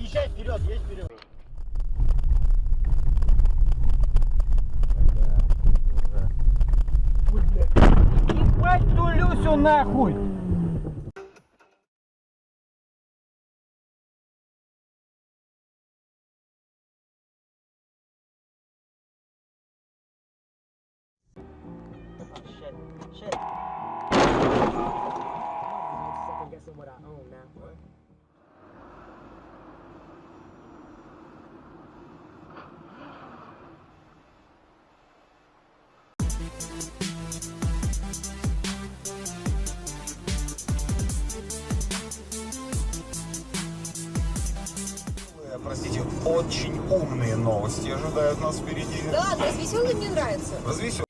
езжай вперед, едь вперед. Ебать ту Люсю нахуй! Shit. Second guessing what I own now. What? Простите, очень умные новости ожидают нас впереди. Да, развеселый мне нравится. Развеселые.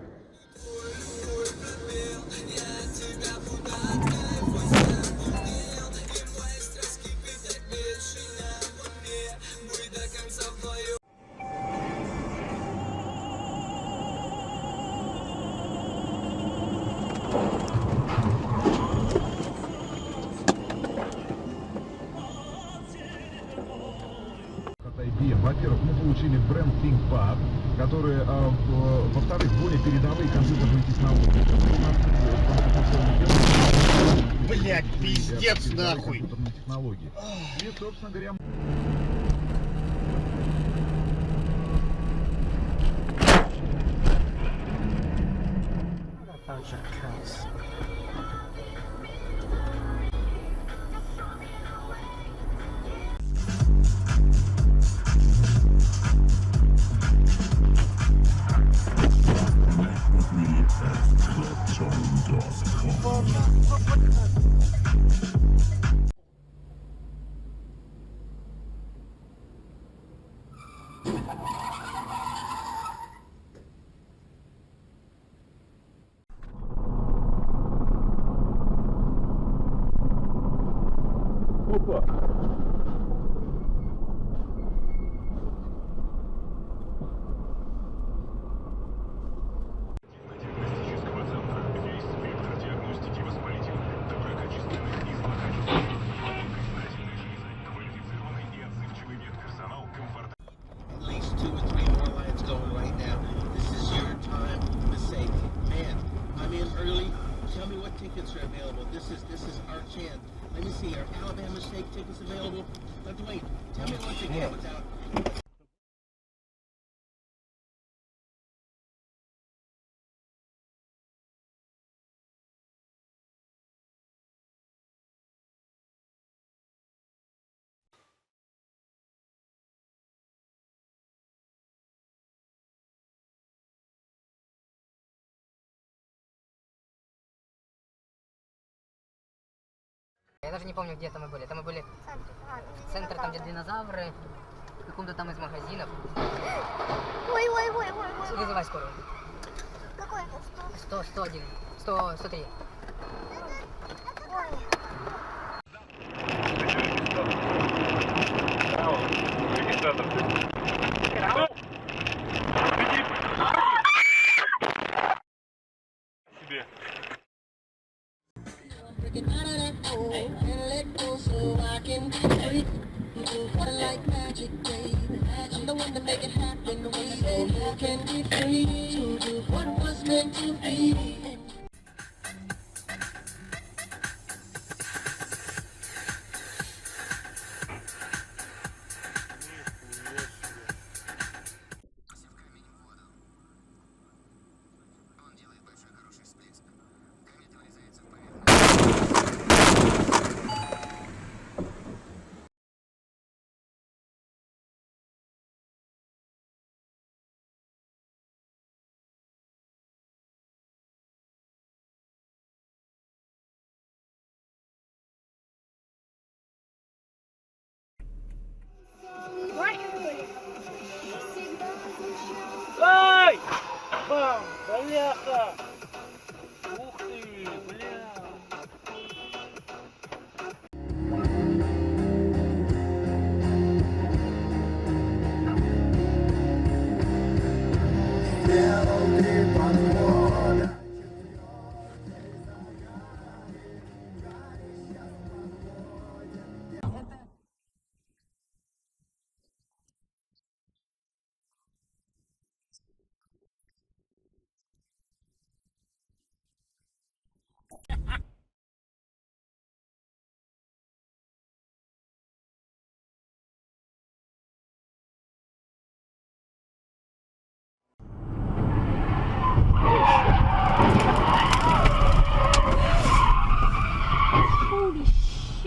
Во-первых, мы получили бренд ThinkPad, которые, во-вторых, более передовые компьютерные технологии. Блять, пиздец нахуй! Технологии. И, собственно говоря... Опа! Tell me what tickets are available. This is our chance. Let me see. Are Alabama State tickets available? Let's wait. Tell me once again without. Я даже не помню, где это мы были. Там мы были в центре, там где динозавры, в каком-то там из магазинов. Ой. Вызывай скорую. Какой это? 101, 103. Ой. Breaking out of that hole and let go so I can breathe. What like magic, baby. I'm the one to make it happen. The way that you can be free to do what was meant to be. Ай! Бам! Бляха! Ух ты, бля!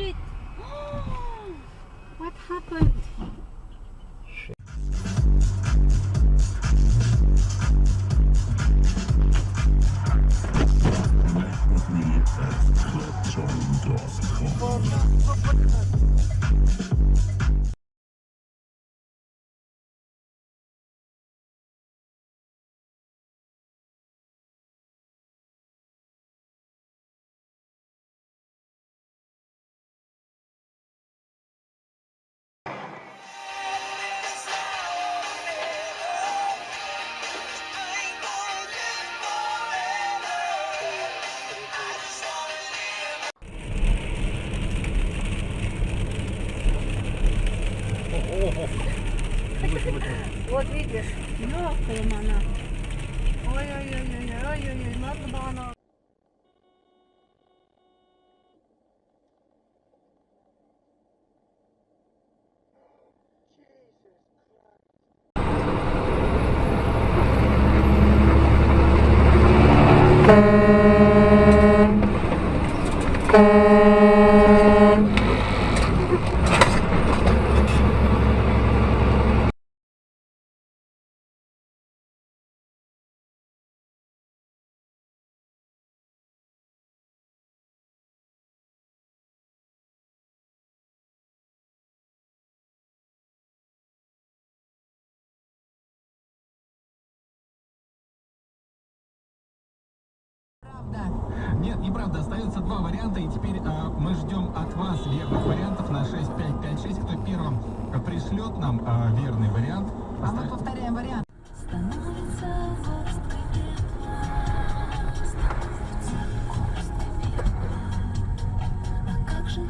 shit. What happened? Вот видишь. Легкая она. Ой-ой-ой-ой-ой-ой, ладно бы она. Нет, неправда, остается два варианта, и теперь мы ждем от вас верных вариантов на 6556. Кто первым пришлет нам верный вариант. А мы повторяем вариант. А как же